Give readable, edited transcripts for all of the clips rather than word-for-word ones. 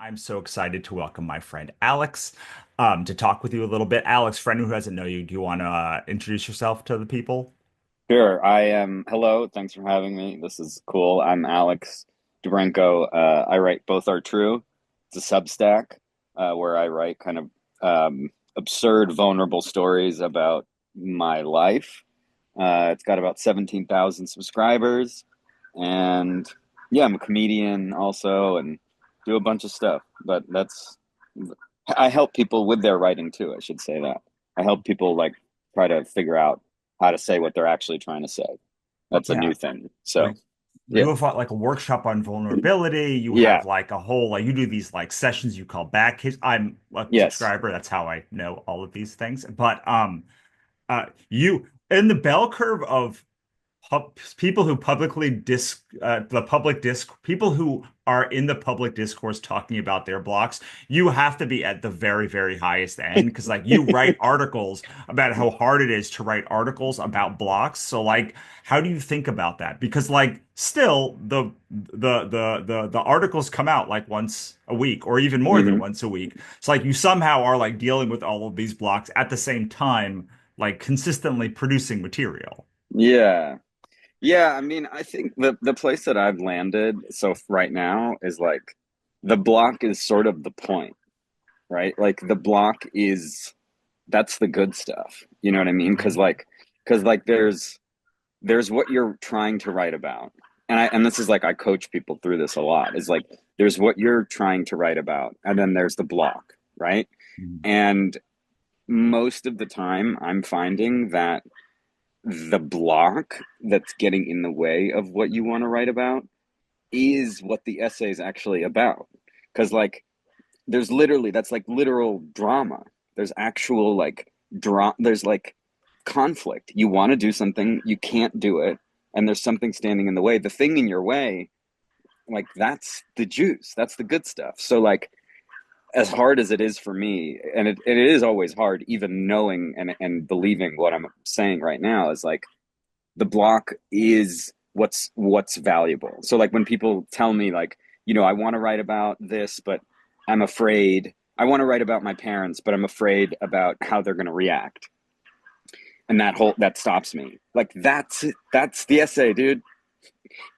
I'm so excited to welcome my friend Alex to talk with you a little bit. Alex, friend who doesn't know you, do you want to introduce yourself to the people? Sure. I am. Hello. Thanks for having me. This is cool. I'm Alex Dobrenko. I write Both Are True. It's a Substack where I write kind of absurd, vulnerable stories about my life. It's got about 17,000 subscribers. And yeah, I'm a comedian also and do a bunch of stuff. But I help people with their writing too. I should say that. I help people like try to figure out how to say what they're actually trying to say. That's a Yeah, new thing. like So you yeah, have like a workshop on vulnerability. You yeah, have like a whole like you do these like sessions you call back his. I'm a yes. subscriber. That's how I know all of these things. But you in the bell curve of people who publicly the public disc people who are in the public discourse talking about their blocks, you have to be at the very, very highest end because like you write articles about how hard it is to write articles about blocks. So like how do you think about that? Because like still the articles come out like once a week or even more than Hmm. once a week. It's like you somehow are like dealing with all of these blocks at the same time, like consistently producing material. Yeah. Yeah, I mean, I think the place that I've landed right now is like the block is sort of the point, right? Like the block is that's the good stuff. You know what I mean? Because like there's what you're trying to write about. And this is like I coach people through this a lot. Is like there's what you're trying to write about and then there's the block, right? Mhm. And most of the time I'm finding that the block that's getting in the way of what you want to write about is what the essay is actually about. Because like there's literally that's like literal drama. There's actual like there's like conflict. You want to do something, you can't do it, and there's something standing in the way. The thing in your way, like that's the juice. That's the good stuff. So like as hard as it is for me, and it is always hard, even knowing and believing what I'm saying right now is like the block is what's valuable. So like when people tell me like, I want to write about this, but I'm afraid I want to write about my parents, but I'm afraid about how they're going to react. And that stops me. Like that's the essay, dude.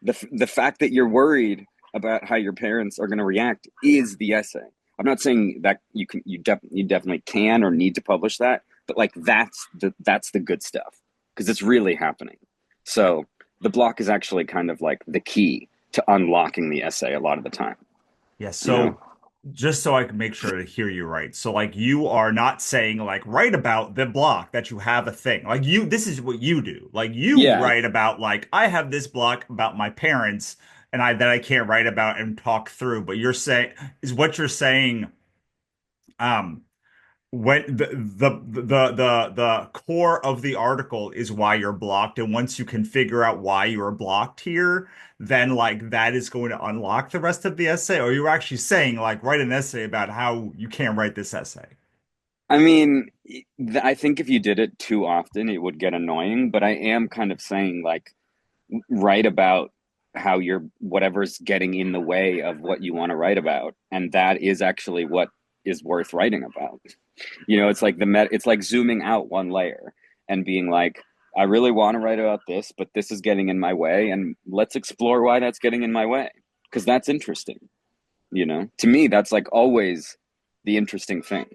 The fact that you're worried about how your parents are going to react is the essay. I'm not saying that you definitely can or need to publish that, but like that's the good stuff because it's really happening. So the block is actually kind of like the key to unlocking the essay a lot of the time, Yeah, you know? so just so I can make sure to hear you right. So like you are not saying like write about the block that you have a thing. Like you this is what you do. Like you Yeah. write about like I have this block about my parents and I that I can't write about and talk through, but you're saying is what you're saying um when the core of the article is why you're blocked, and once you can figure out why you are blocked here, then like that is going to unlock the rest of the essay. Or you're actually saying like write an essay about how you can't write this essay. I mean, I think if you did it too often, it would get annoying, but I am kind of saying like write about how you're whatever's getting in the way of what you want to write about, and that is actually what is worth writing about. It's like it's like zooming out one layer and being like, I really want to write about this, but this is getting in my way, and let's explore why that's getting in my way because that's interesting. To me, that's like always the interesting thing.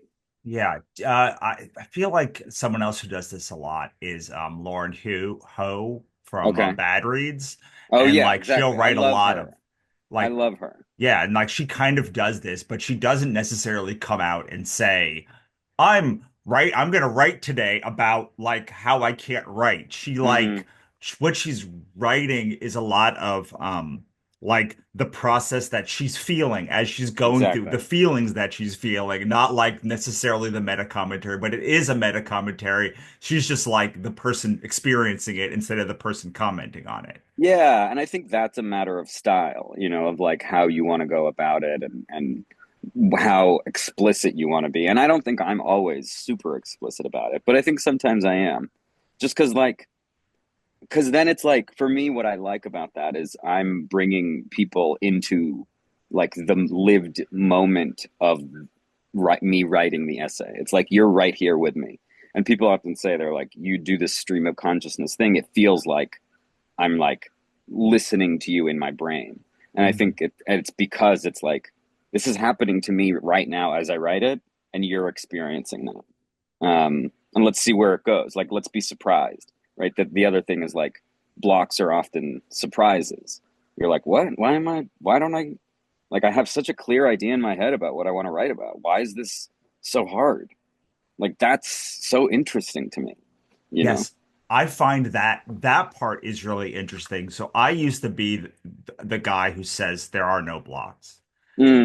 Yeah, I feel like someone else who does this a lot is Lauren Ho from Okay. Bad Reads, Oh and yeah, like she'll exactly. I write a love lot of her. I like love her. yeah, and like she kind of does this, but she doesn't necessarily come out and say, I'm gonna write today about like how I can't write. She Hmm. like what she's writing is a lot of like the process that she's feeling as she's going through the Exactly. feelings that she's feeling, not like necessarily the meta commentary, but it is a meta commentary. She's just like the person experiencing it instead of the person commenting on it. Yeah, and I think that's a matter of style, of like how you want to go about it and how explicit you want to be. And I don't think I'm always super explicit about it, but I think sometimes I am. Just because then it's like for me what I like about that is I'm bringing people into like the lived moment of me writing the essay. It's like you're right here with me. And people often say they're like, you do this stream of consciousness thing. It feels like I'm like listening to you in my brain. And I think it's because it's like this is happening to me right now as I write it, and you're experiencing that. And let's see where it goes. Like, let's be surprised, right? That the other thing is like blocks are often surprises. You're like, what? Why am I? Why don't I? Like, I have such a clear idea in my head about what I want to write about. Why is this so hard? Like, that's so interesting to me, you know? Yes, I find that that part is really interesting. So I used to be the guy who says there are no blocks.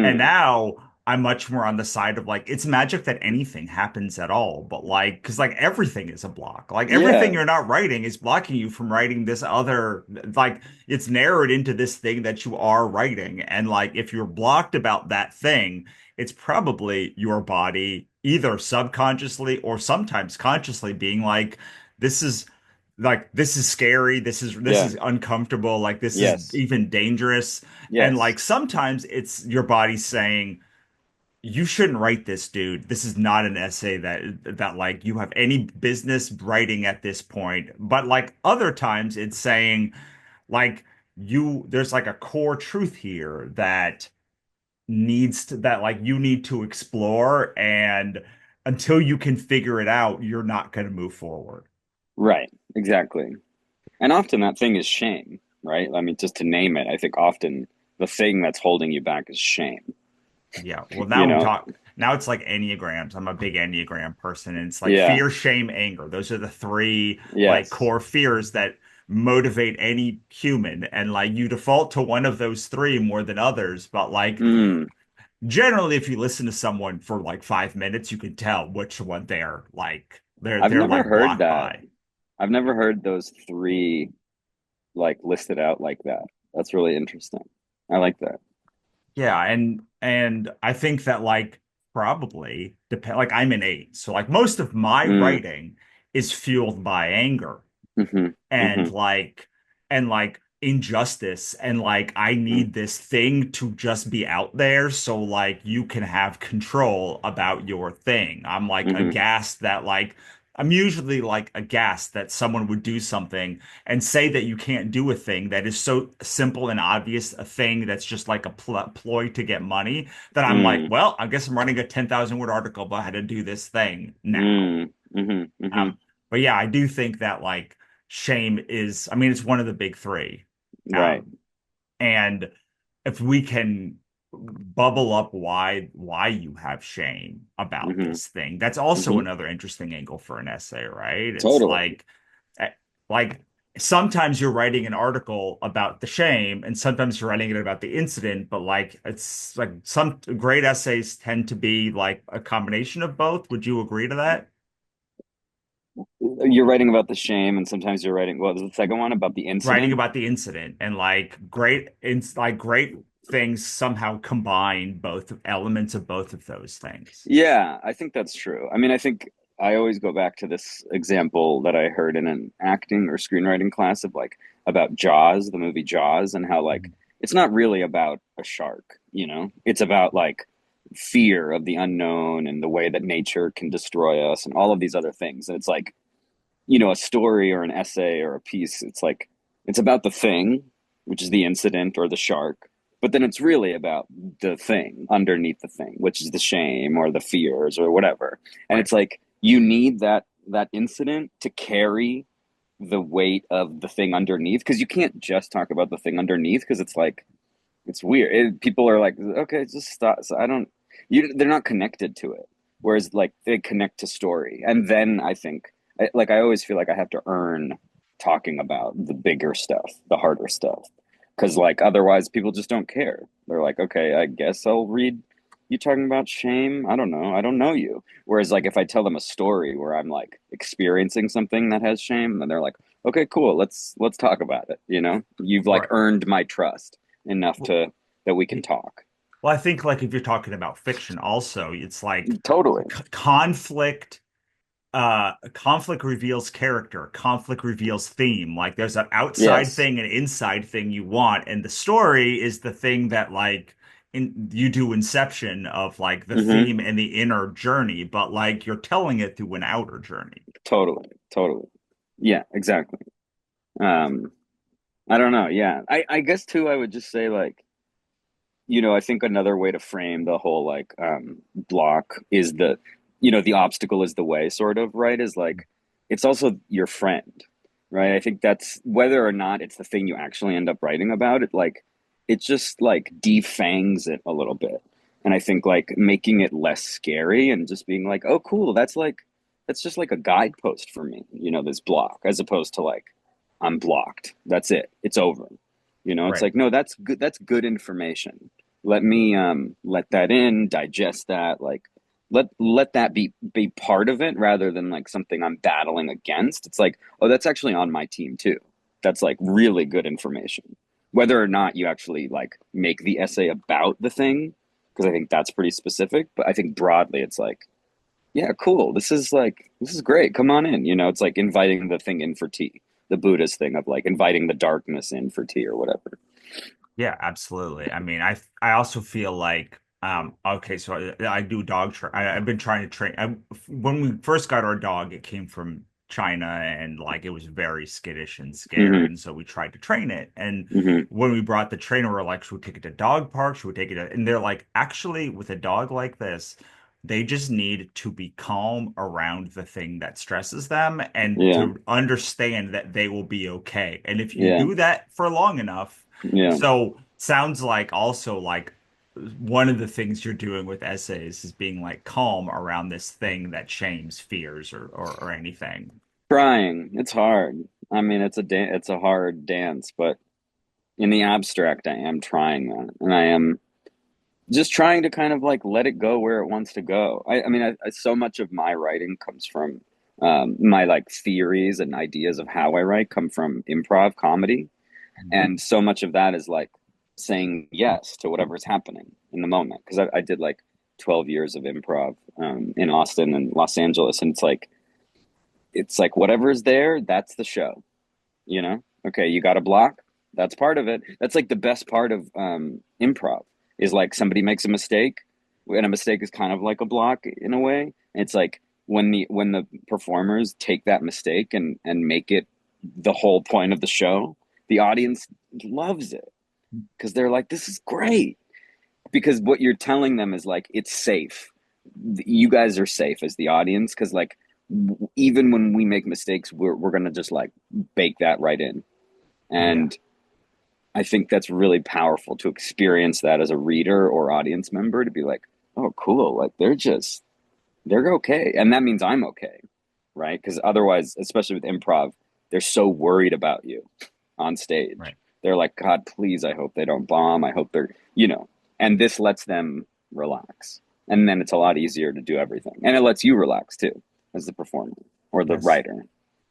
And Mm, now I'm much more on the side of like it's magic that anything happens at all, but like because like everything is a block. Like everything yeah. you're not writing is blocking you from writing this other like it's narrowed into this thing that you are writing. And like if you're blocked about that thing, it's probably your body either subconsciously or sometimes consciously being like this is scary, this Yeah. is uncomfortable, like this is Yes. even dangerous. And Yes. like sometimes it's your body saying, you shouldn't write this, dude. This is not an essay that like you have any business writing at this point. But like other times it's saying like there's like a core truth here that that like you need to explore and until you can figure it out, you're not going to move forward. Right. Exactly. And often that thing is shame, right? I mean, just to name it, I think often the thing that's holding you back is shame, Yeah. Well, you now we know? talk. Now it's like Enneagrams. I'm a big Enneagram person, and it's like Yeah. fear, shame, anger. Those are the three like Yes. core fears that motivate any human. And like you default to one of those three more than others. But like Mm. generally, if you listen to someone for like 5 minutes, you can tell which one they're like I've they're never like heard blocked that. by. I've never heard those three like listed out like that. That's really interesting. I like that. Yeah, and I think that like probably depend like I'm an eight, so like most of my Mm. writing is fueled by anger Mm-hmm. and Mm-hmm. like injustice and like I Mm. need this thing to just be out there so like you can have control about your thing. I'm like Mm-hmm. aghast that like I'm usually like aghast that someone would do something and say that you can't do a thing that is so simple and obvious, a thing that's just like a ploy to get money that I'm like, Mm. well, I guess I'm writing a 10,000 word article about how to do this thing now. Mm. Mm-hmm. Mm-hmm. Um, but yeah, I do think that like shame is, I mean, it's one of the big three. Right. Um, and if we can bubble up why you have shame about Mm-hmm. this thing, that's also Mm-hmm. another interesting angle for an essay, right? It's Totally. eh, like sometimes you're writing an article about the shame and sometimes you're writing it about the incident, but like it's like some great essays tend to be like a combination of both. Would you agree to that? You're writing about the shame, and sometimes you're writing, what was the second one about the Writing incident? about the incident and like great things somehow combine both elements of both of those things. Yeah, I think that's true. I mean, I think I always go back to this example that I heard in an acting or screenwriting class of like about Jaws, the movie Jaws, and how like it's not really about a shark, you know? It's about like fear of the unknown and the way that nature can destroy us and all of these other things. And it's like, you know, a story or an essay or a piece, it's like it's about the thing, which is the incident or the shark, but then it's really about the thing underneath the thing, which is the shame or the fears or whatever. And Right. it's like you need that incident to carry the weight of the thing underneath because you can't just talk about the thing underneath because it's like it's weird. People are like, okay, just stop. So I don't. They're not connected to it. Whereas like they connect to story, and then I think, like I always feel like I have to earn talking about the bigger stuff, the harder stuff, because like otherwise people just don't care. They're like, okay, I guess I'll read you talking about shame. I don't know. I don't know you. Whereas like if I tell them a story where I'm like experiencing something that has shame, then they're like, okay, cool. Let's talk about it. You know, you've like Right. earned my trust enough Well, to that we can talk. I think like if you're talking about fiction also, it's like Totally. conflict reveals character, conflict reveals theme. Like there's an outside Yes. thing and inside thing you want, and the story is the thing that like you do Inception of like the Hmm. theme and the inner journey, but like you're telling it through an outer journey. Totally, totally. Yeah, exactly. Um, I don't know. Yeah, I guess too. I would just say like, I think another way to frame the whole like block is the obstacle is the way, sort of, right? Is like it's also your friend, right? I think that's whether or not it's the thing you actually end up writing about, it just like defangs it a little bit. And I think like making it less scary and just being like, oh cool, that's just like a guidepost for me, this block, as opposed to like I'm blocked. That's it. It's over. It's Right. like, no, that's good information. Let me let that in, digest that, like let that be part of it rather than like something I'm battling against. It's like, oh, that's actually on my team too. That's like really good information. Whether or not you actually like make the essay about the thing, because I think that's pretty specific, but I think broadly it's like, yeah, cool. This is great. Come on in. It's like inviting the thing in for tea. The Buddhist thing of like inviting the darkness in for tea or whatever. Yeah, absolutely. I mean, I also feel like okay, so I do dog tra I've been trying to train when we first got our dog, it came from China and like it was very skittish and scared, Hmm. and so we tried to train it. And Hmm. when we brought the trainer, we're like, should we take it to dog park? Should we take it to, and they're like, actually, with a dog like this, they just need to be calm around the thing that stresses them and Yeah. to understand that they will be okay. And if you Yeah. do that for long enough, Yeah. so sounds like also like one of the things you're doing with essays is being like calm around this thing that shames fears or anything. Trying. It's hard. I mean, it's a hard dance, but in the abstract, I am trying that, and I am just trying to kind of like let it go where it wants to go. I mean, so much of my writing comes from my like theories and ideas of how I write come from improv comedy, Mhm. and so much of that is like saying yes to whatever's happening in the moment. Because I did like 12 years of improv in Austin and Los Angeles, and it's like whatever is there, that's the show. Okay, you got a block, that's part of it. That's like the best part of improv is like somebody makes a mistake, and a mistake is kind of like a block in a way. And it's like when the performers take that mistake and make it the whole point of the show, the audience loves it because they're like, this is great. Because what you're telling them is like, it's safe. You guys are safe as the audience because like even when we make mistakes, we're gonna just like bake that right in. Yeah. And I think that's really powerful to experience that as a reader or audience member to be like, oh, cool. Like they're okay. And that means I'm okay. Right. Because otherwise, especially with improv, they're so worried about you on stage. Right. They're like, God, please, I hope they don't bomb. I hope and this lets them relax. And then it's a lot easier to do everything. And it lets you relax too as the performer or the Yes. writer.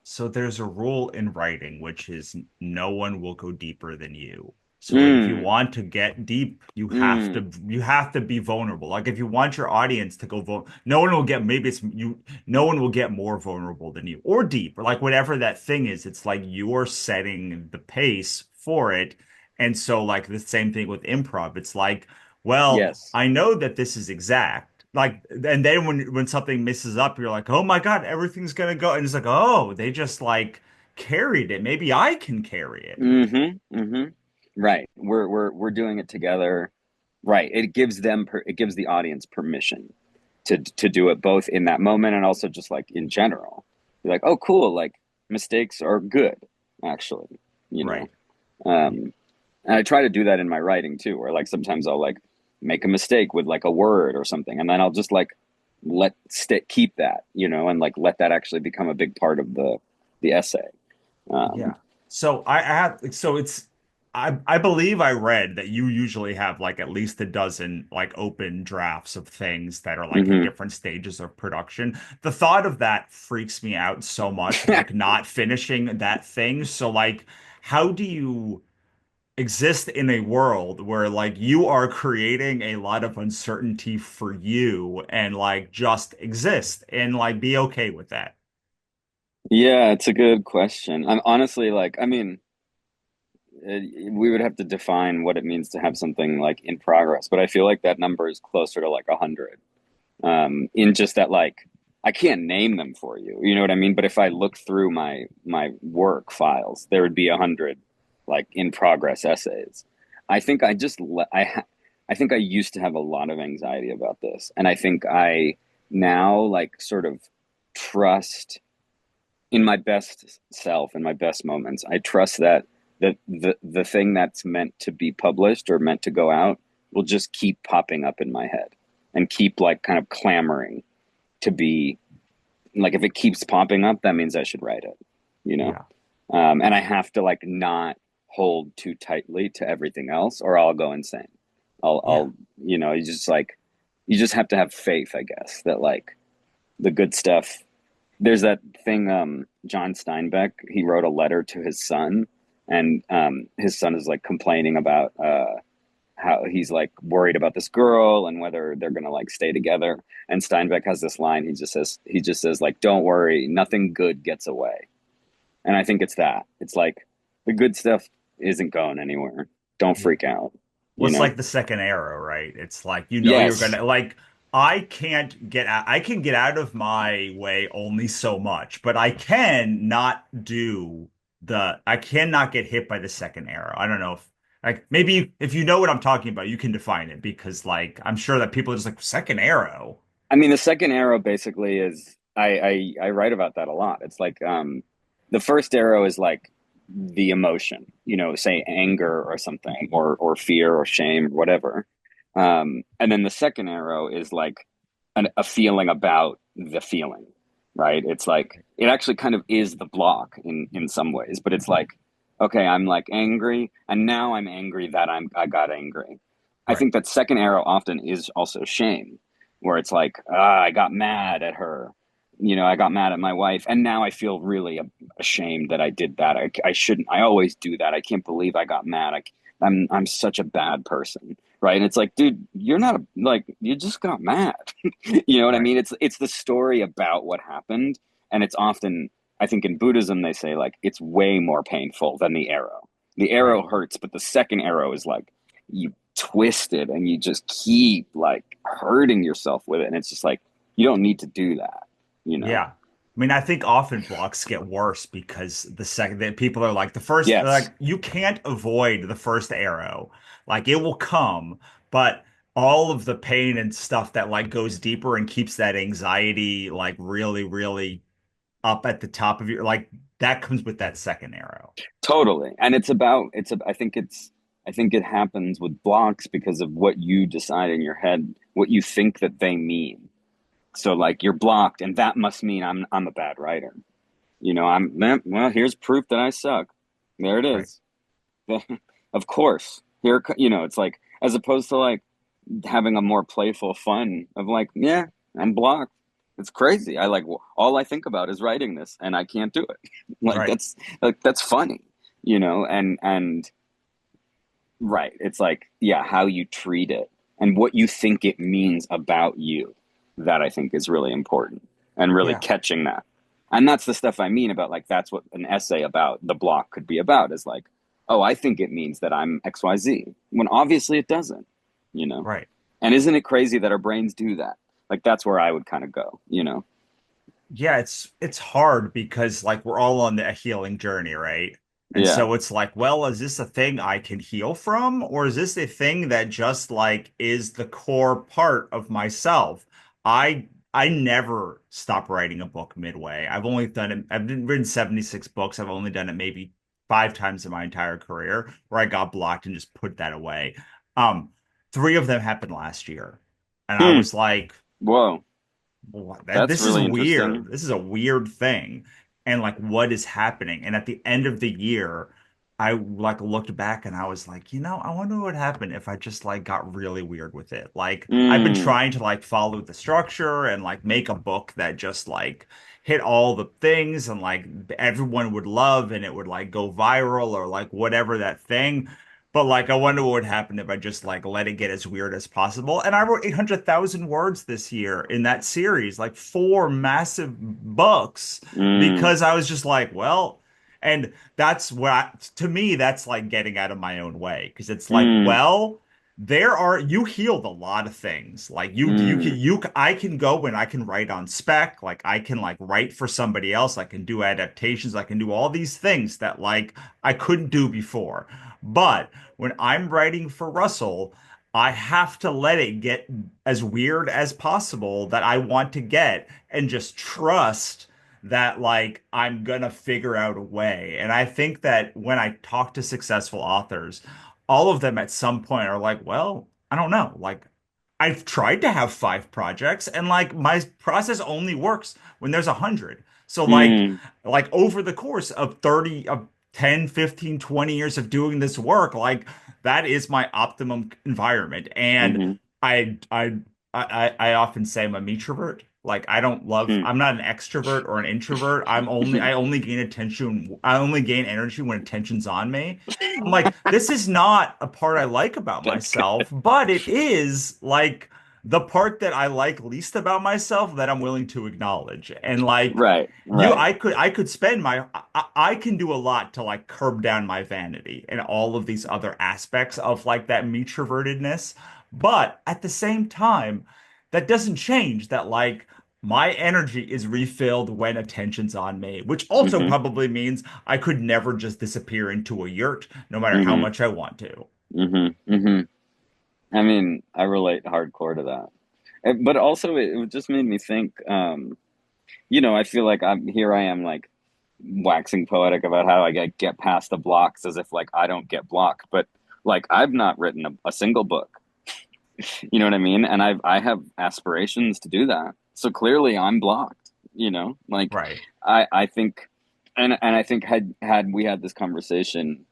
So there's a rule in writing, which is no one will go deeper than you. So like if you Mm, want to get deep, mm, you have to be vulnerable. Like if you want your audience to go no one will get maybe it's you no one will get more vulnerable than you or deep or like whatever that thing is. It's like you're setting the pace for it. And so like the same thing with improv. It's like, well, yes. I know that this is exact. Like, and then when something misses up, you're like, oh my God, everything's gonna go. And it's like, oh, they just like carried it. Maybe I can carry it. Mm-hmm. Mm-hmm. Right. We're doing it together. Right. It gives the audience permission to do it both in that moment and also just like in general. You're like, oh cool, like mistakes are good, actually, you know. Right. Um and I try to do that in my writing too, where like sometimes I'll like make a mistake with like a word or something, and then I'll just like keep that, and like let that actually become a big part of the essay. Yeah. Um, So I have so it's I believe I read that you usually have like at least a dozen like open drafts of things that are like in mhm. different stages of production. The thought of that freaks me out so much, like not finishing that thing. So like how do you exist in a world where like you are creating a lot of uncertainty for you and like just exist and like be okay with that? Yeah, it's a good question. I'm honestly like, I mean, we would have to define what it means to have something like in progress, but I feel like that number is closer to like 100. In just that, like, I can't name them for you, you know what I mean? But if I look through my work files, there would be 100 like in progress essays. I think I just I think I used to have a lot of anxiety about this, and I think I now like sort of trust in my best self, in my best moments. I trust that the thing that's meant to be published or meant to go out will just keep popping up in my head and keep like kind of clamoring to be like, if it keeps popping up, that means I should write it, you know? Yeah. And I have to like not hold too tightly to everything else or I'll go insane. Yeah. You know, you just like, you just have to have faith, I guess, that like the good stuff. There's that thing, John Steinbeck, he wrote a letter to his son, and his son is like complaining about how he's like worried about this girl and whether they're gonna like stay together. And Steinbeck has this line. He just says like, "Don't worry, nothing good gets away." And I think it's that. It's like the good stuff isn't going anywhere. Don't Yeah. freak out. Well, You it's know? like the second arrow, right? It's like you're Yes, gonna like I can't get out I can get out of my way only so much, but I can not do I cannot get hit by the second arrow. I don't know if like maybe if you know what I'm talking about, you can define it because like I'm sure that people are just like second arrow. I mean the second arrow basically is I write about that a lot. It's like the first arrow is like the emotion, you know, say anger or something, or fear or shame or whatever. And then the second arrow is like a feeling about the feeling, right? It's like it actually kind of is the block in some ways, but it's like, okay, I'm like angry, and now I'm angry that I got angry. I Right. think that second arrow often is also shame, where it's like, ah, I got mad at her, you know, I got mad at my wife, and now I feel really ashamed that I did that. I shouldn't. I always do that. I can't believe I got mad. I'm such a bad person, right? And it's like, dude, you're not like you just got mad. You know what I Right. mean? It's the story about what happened, and it's often, I think in Buddhism they say like it's way more painful than the arrow. The Right. arrow hurts, but the second arrow is like you twist it and you just keep like hurting yourself with it, and it's just like you don't need to do that, you know? Yeah. I mean, I think often blocks get worse because the second that people are like the first, Yes, like you can't avoid the first arrow. Like it will come, but all of the pain and stuff that like goes deeper and keeps that anxiety like really, really up at the top of your like that comes with that second arrow. totally. And it's about I think it happens with blocks because of what you decide in your head, what you think that they mean. So like you're blocked, and that must mean I'm a bad writer. You know, well, here's proof that I suck. There it Right. is. Of course. You know, it's like as opposed to like having a more playful fun of like, yeah, I'm blocked. It's crazy. I like all I think about is writing this, and I can't do it. Right. Like that's funny, you know. And right, it's like yeah, how you treat it and what you think it means about you. That I think is really important, and really Yeah. catching that. And that's the stuff I mean about like that's what an essay about the block could be about is like, oh, I think it means that I'm XYZ when obviously it doesn't, you know. Right. And isn't it crazy that our brains do that? Like that's where I would kind of go, you know? Yeah, it's hard because like we're all on a healing journey, right? And Yeah. so it's like, well, is this a thing I can heal from, or is this a thing that just like is the core part of myself? I never stop writing a book midway. I've only done it, written 76 books. I've only done it maybe 5 times in my entire career where I got blocked and just put that away. Um, three of them happened last year. And I Hmm. was like, Whoa. That's this is really weird. interesting. This is a weird thing. And like, what is happening? And at the end of the year, I like looked back and I was like, I wonder what happened if I just like got really weird with it. Like, I've been Mm, trying to like follow the structure and like make a book that just like hit all the things and like everyone would love and it would like go viral or like whatever that thing. But like, I wonder what would happen if I just like let it get as weird as possible. And I wrote 800,000 words this year in that series, like four massive books, mm, because I was just like, well, And that's what to me, that's like getting out of my own way because it's like, Mm, well, you healed a lot of things. Like mm, I can go and I can write on spec, like I can like write for somebody else, I can do adaptations, I can do all these things that like I couldn't do before. But when I'm writing for Russell, I have to let it get as weird as possible that I want to get and just trust that like I'm gonna figure out a way. And I think that when I talk to successful authors, all of them at some point are like, well, I don't know. Like I've tried to have 5 projects and like my process only works when there's 100. So mm, like over the course of 30 of 10, 15, 20 years of doing this work, like that is my optimum environment. And mm-hmm, I I I often say I'm a metrovert. Like mm. I'm not an extrovert or an introvert. I only gain attention, I only gain energy when attention's on me. I'm like, this is not a part I like about That's good. myself, but it is like the part that I like least about myself that I'm willing to acknowledge. And like Right, right. I could spend I can do a lot to like curb down my vanity and all of these other aspects of like that metrovertedness. But at the same time, that doesn't change that like my energy is refilled when attention's on me, which also Mm-hmm, probably means I could never just disappear into a yurt, no matter how mm-hmm, much I want to. mm-hmm, mm-hmm. I mean, I relate hardcore to that. But also, it just made me think. I feel like I am like waxing poetic about how I get past the blocks as if like I don't get blocked, but like I've not written a single book. You know what I mean? And I have aspirations to do that. So clearly I'm blocked, Like Right. I think and I think had we had this conversation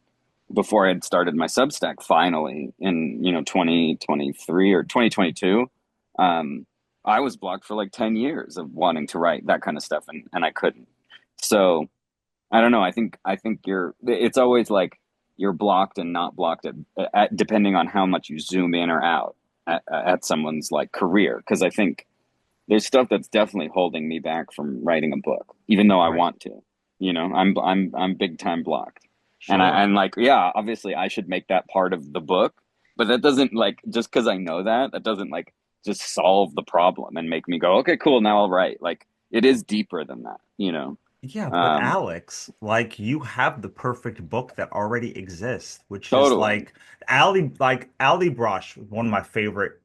before I had started my Substack finally in, 2023 or 2022, I was blocked for like 10 years of wanting to write that kind of stuff and I couldn't. So I don't know. I think it's always like you're blocked and not blocked depending on how much you zoom in or out at someone's like career. Because I think there's stuff that's definitely holding me back from writing a book, even though I Right. want to. I'm big time blocked, and Sure. like yeah, obviously I should make that part of the book, but that doesn't like just because I know that doesn't like just solve the problem and make me go okay cool now I'll write. Like it is deeper than that. Yeah, but Um, Alex, like you have the perfect book that already exists, which is Totally. like Ali Brosh, one of my favorite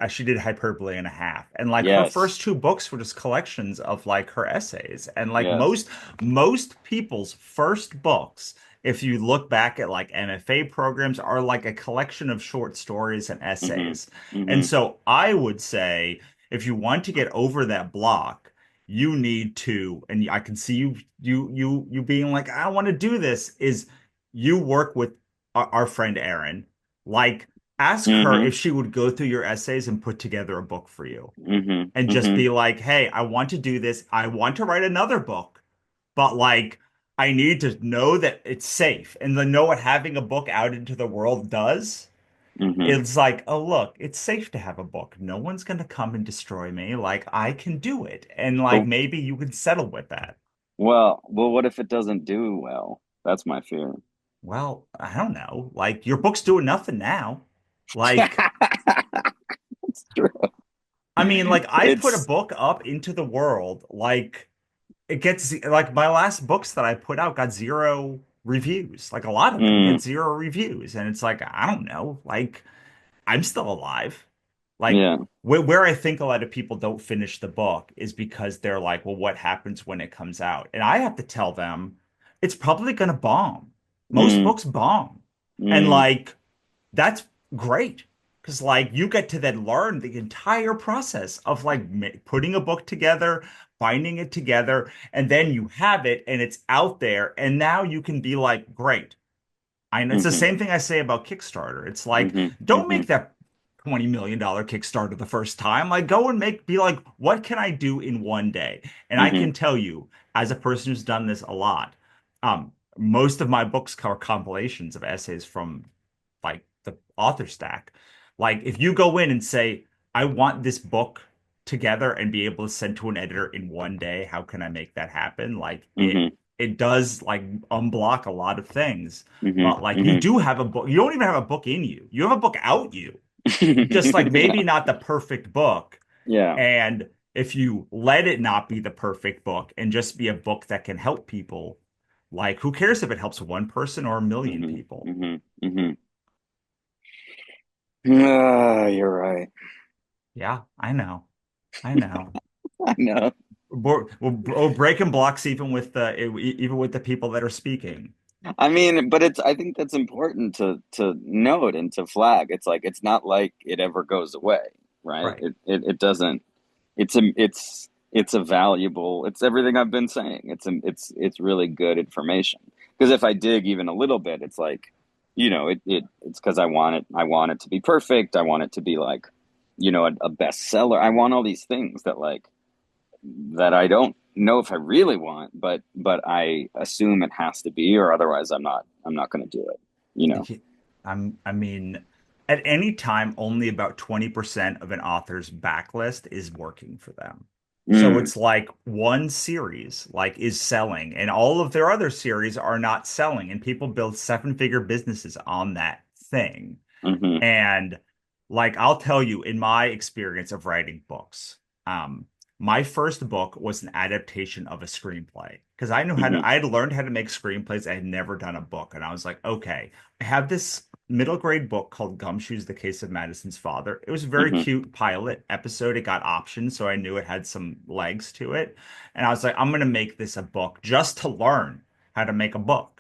she did Hyperbole and a Half. And like her Yes. first 2 books were just collections of like her essays. And like Yes. most people's first books, if you look back at like MFA programs, are like a collection of short stories and Mm-hmm. essays. And Mm-hmm. so I would say if you want to get over that block, you need to, and I can see you being like, I want to do this, is you work with our friend Erin. Like, ask her Mm-hmm. if she would go through your essays and put together a book for you. Mm-hmm. And just Mm-hmm. be like, hey, I want to do this. I want to write another book, but like I need to know that it's safe. And to know what having a book out into the world does, Mm-hmm. it's like, oh, look, it's safe to have a book. No one's going to come and destroy me. Like, I can do it. And like, But maybe you can settle with that. well, what if it doesn't do well? That's my fear. Well, I don't know. Like, your book's doing nothing now. Like, It's true. I mean, like, I put a It's book up into the world. Like, it gets, like, my last books that I put out got 0 reviews. Like, a lot of them mm, get 0 reviews. And it's like, I don't know. Like, I'm still alive. Like yeah. where I think a lot of people don't finish the book is because they're like, well, what happens when it comes out? And I have to tell them it's probably going to bomb. Most Mm, books bomb. And mm, like that's great because like you get to then learn the entire process of like putting a book together, finding it together, and then you have it and it's out there and now you can be like, great. I know it's the mm-hmm, same thing I say about Kickstarter. It's like, mm-hmm, don't mm-hmm, make that $20 million Kickstarter the first time. Like, go and be like, what can I do in one day? And I mm-hmm, can tell you, as a person who's done this a lot, most of my books are compilations of essays from like the author stack. Like, if you go in and say, I want this book together and be able to send to an editor in one day, how can I make that happen? Like, mm-hmm. it does like unblock a lot of things. But Hmm. like you Hmm. do have a book. You don't even have a book in you. You have a book out you. Just like Yeah. maybe not the perfect book. Yeah. And if you let it not be the perfect book and just be a book that can help people, like who cares if it helps one person or a million Hmm. people? Hmm. Hmm. Ah, you're right. Yeah, I know. I know. I know. Breaking blocks even with the people that are speaking. I mean, but it's I think that's important to note and to flag. It's like it's not like it ever goes away, right? Right. It doesn't. It's a valuable. It's everything I've been saying. It's really good information. Because if I dig even a little bit, it's like, it's because I want it to be perfect. I want it to be like, a bestseller. I want all these things that I don't know if I really want, but I assume it has to be, or otherwise I'm not going to do it. You know. I mean, at any time, only about 20% of an author's backlist is working for them. So Mm, it's like one series like is selling and all of their other series are not selling and people build seven-figure businesses on that thing. mm-hmm, And like I'll tell you, in my experience of writing books, um, my first book was an adaptation of a screenplay because mm-hmm, I had learned how to make screenplays. I had never done a book, and I was like, okay, I have this middle grade book called Gumshoes: The Case of Madison's Father. It was a very mm-hmm, cute pilot episode. It got optioned, so I knew it had some legs to it, and I was like, I'm gonna make this a book just to learn how to make a book.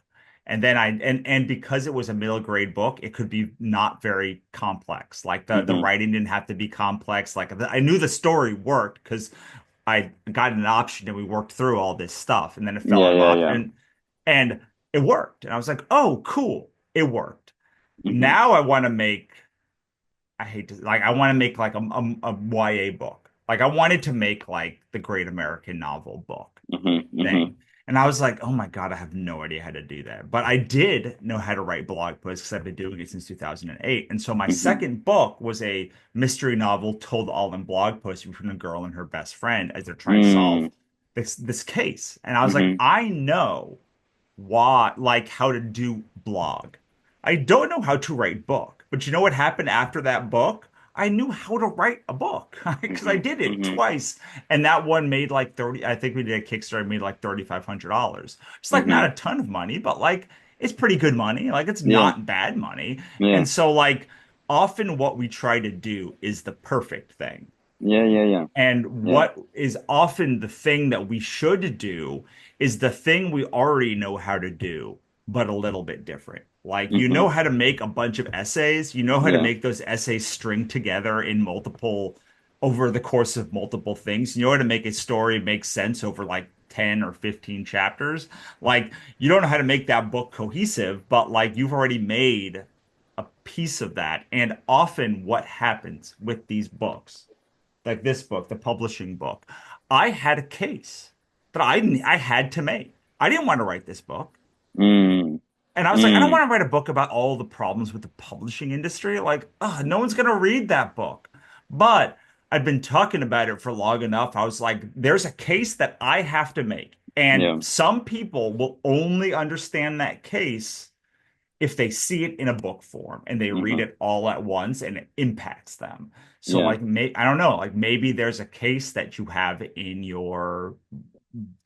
And then and because it was a middle grade book, it could be not very complex. Like the mm-hmm. writing didn't have to be complex. I knew the story worked because I got an option and we worked through all this stuff. And then it fell Yeah, out of yeah, option yeah. and it worked. And I was like, oh, cool. It worked. Mm-hmm, Now I want to make I want to make like a YA book. Like I wanted to make like the Great American Novel book mm-hmm, mm-hmm, thing. And I was like, oh my God, I have no idea how to do that. But I did know how to write blog posts because I've been doing it since 2008. And so my mm-hmm. second book was a mystery novel told all in blog posts between a girl and her best friend as they're trying to solve Mm, this case. And I was like, mm-hmm, I know like how to do blog. I don't know how to write book, but you know what happened after that book? I knew how to write a book because I mm-hmm, did it mm-hmm, twice. And that one made like 30, I think we did a Kickstarter, made like $3,500. It's like not mm-hmm. a ton of money, but like it's pretty good money. Like it's Yeah, not bad money. yeah, And so like often what we try to do is the perfect thing. yeah, yeah, yeah, And yeah. what is often the thing that we should do is the thing we already know how to do, but a little bit different. Like, you Mm-hmm, know how to make a bunch of essays, you know how to yeah, make those essays string together in over the course of multiple things. You know how to make a story make sense over like 10 or 15 chapters. Like, you don't know how to make that book cohesive, but like you've already made a piece of that. And often what happens with these books like this book, the publishing book, I had a case that I had to make. I didn't want to write this book. mm, And I was like, I don't mm, want to write a book about all the problems with the publishing industry. Like, no one's going to read that book. But I'd been talking about it for long enough. I was like, there's a case that I have to make. And yeah, some people will only understand that case if they see it in a book form and they read mm-hmm, it all at once and it impacts them. So yeah, I don't know, like maybe there's a case that you have in your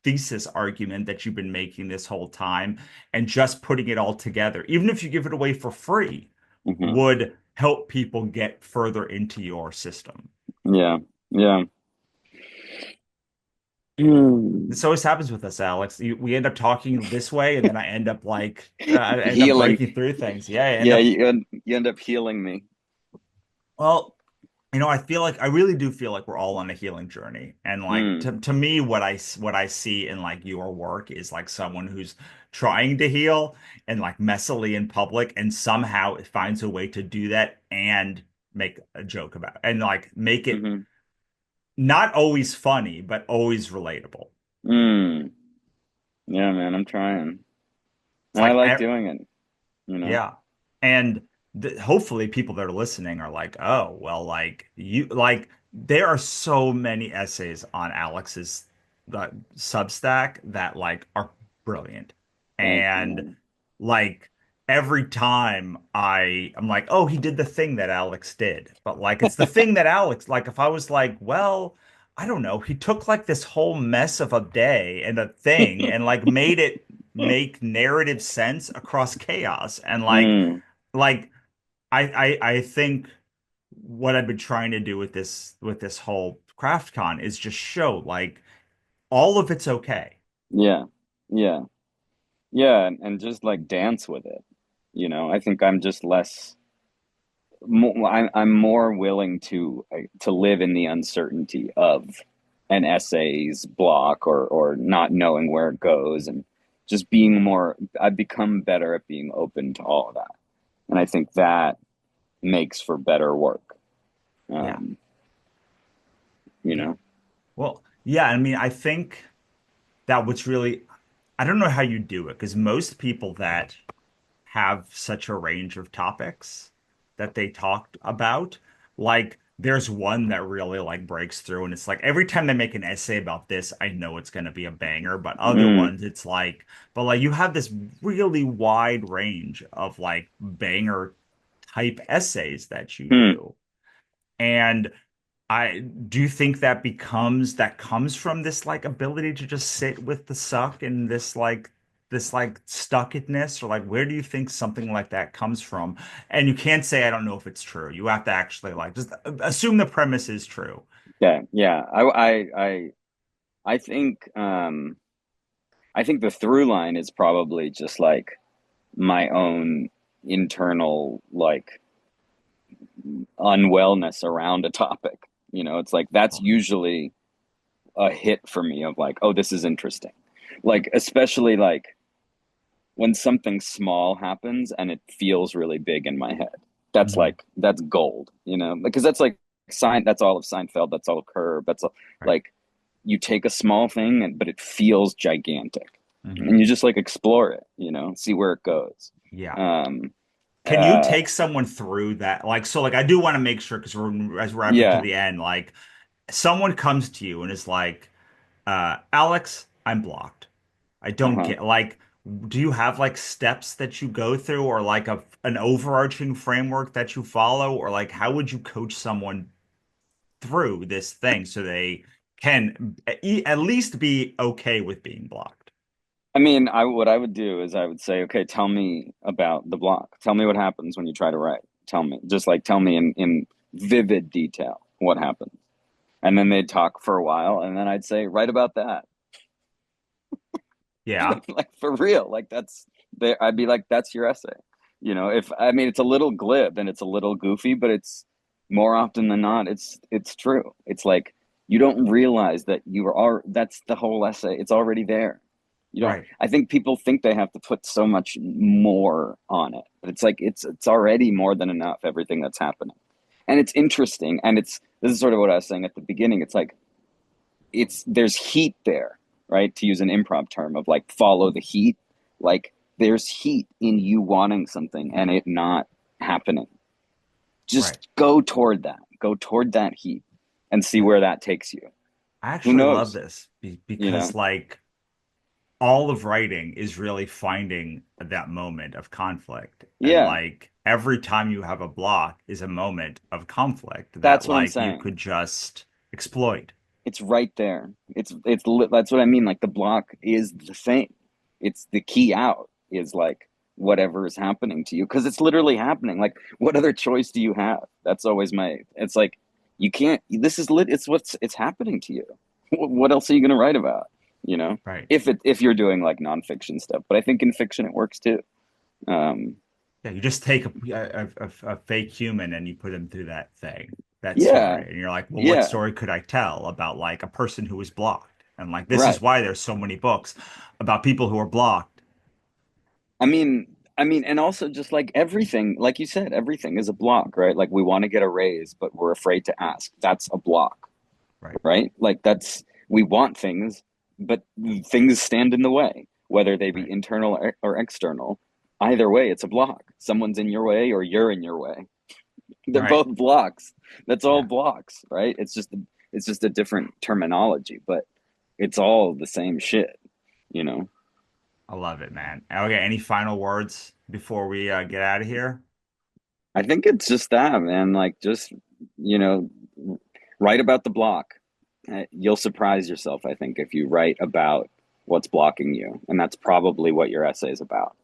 thesis argument that you've been making this whole time and just putting it all together, even if you give it away for free, mm-hmm, would help people get further into your system. yeah, yeah. Mm. This always happens with us, Alex. We end up talking this way, and then I end up Healing. breaking through things. Yeah, I end Yeah, up you end up healing me. well, I feel like I really do feel like we're all on a healing journey. And like Mm, to me, what I see in like your work is like someone who's trying to heal and like messily in public and somehow it finds a way to do that and make a joke about it and like make it mm-hmm, not always funny, but always relatable. mm. Yeah, man, I'm trying. It's And I like like doing it, you know? yeah. And hopefully people that are listening are like, oh, well, like there are so many essays on Alex's Substack that like are brilliant. Thank you, And man. like every time I'm like, oh, he did the thing that Alex did. But like it's the thing that Alex, like if I was like, well, I don't know, he took like this whole mess of a day and a thing and like made it make narrative sense across chaos. And Mm, like I think what I've been trying to do with this whole craft con is just show like all of it's okay. yeah, yeah, yeah, and just like dance with it. I think I'm just less. I'm more willing to live in the uncertainty of an essay's block or not knowing where it goes and just being more. I've become better at being open to all of that, and I think that makes for better work. Yeah. Um, you Yeah. know. Well, yeah, I mean, I think that what's really, I don't know how you do it because most people that have such a range of topics that they talked about, like there's one that really like breaks through and it's like every time they make an essay about this, I know it's going to be a banger, but other Mm, ones it's like, but like you have this really wide range of like banger type essays that you hmm, do. And I do you think that comes from this like ability to just sit with the suck and this like stuckedness or like where do you think something like that comes from? And you can't say I don't know if it's true. You have to actually like just assume the premise is true. yeah, yeah. I think I think the through line is probably just like my own internal like unwellness around a topic. It's like that's usually a hit for me of like, oh, this is interesting. Like, especially like when something small happens and it feels really big in my head. Mhm. That's gold, because that's like that's all of Seinfeld, that's all of Curb, that's all Right. like you take a small thing but it feels gigantic. And Hmm. you just like explore it, see where it goes. Yeah. Um Can you uh take someone through that? Like, so like I do want to make sure because we're as we're wrapping to yeah, the end, like someone comes to you and is like, Alex, I'm blocked. I don't uh-huh. get like, do you have like steps that you go through or like an overarching framework that you follow? Or like how would you coach someone through this thing so they can at least be okay with being blocked? I mean, I what I would do is I would say, okay, tell me about the block. Tell me what happens when you try to write. Tell me, just like tell me in vivid detail what happens. And then they'd talk for a while, and then I'd say, write about that. Yeah, Like for real. Like that's there. I'd be like, that's your essay. If I mean it's a little glib and it's a little goofy, but it's more often than not, it's true. It's like you don't realize that that's the whole essay. It's already there. You don't right, I think people think they have to put so much more on it, but it's like it's already more than enough, everything that's happening. And it's interesting, and this is sort of what I was saying at the beginning. It's like there's heat there, right? To use an improv term of like follow the heat. Like there's heat in you wanting something and it not happening. right. Just go toward that. Go toward that heat and see Yeah. where that takes you. I Who actually love knows? this You because know? like all of writing is really finding that moment of conflict. And Yeah, like every time you have a block is a moment of conflict that that's what I'm like you saying. could just exploit. It's right there. That's what I mean. Like the block is the thing. It's the key out is like whatever is happening to you because it's literally happening. Like what other choice do you have? That's always my. It's like you can't. This is lit. It's happening to you. What else are you going to write about? You know, Right. if you're doing like nonfiction stuff, but I think in fiction it works too. Um, Yeah, you just take a fake human and you put him through that thing, that yeah, story. And you're like, well, what yeah, story could I tell about like a person who was blocked? And like this is right. why there's so many books about people who are blocked. And also just like everything, like you said, everything is a block, right? Like we want to get a raise, but we're afraid to ask. That's a block, Right. right? Like we want things, but things stand in the way, whether they be Right. internal or external. Either way, it's a block. Someone's in your way or you're in your way. They're Right. both blocks. That's all Yeah. blocks, right? It's just a different terminology, but it's all the same shit, you know? I love it, man. Okay, any final words before we get out of here? I think it's just that, man. Like, just, you know, write about the block. You'll surprise yourself, I think, if you write about what's blocking you. And that's probably what your essay is about.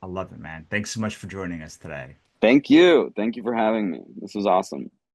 I love it, man. Thanks so much for joining us today. Thank you. Thank you for having me. This was awesome.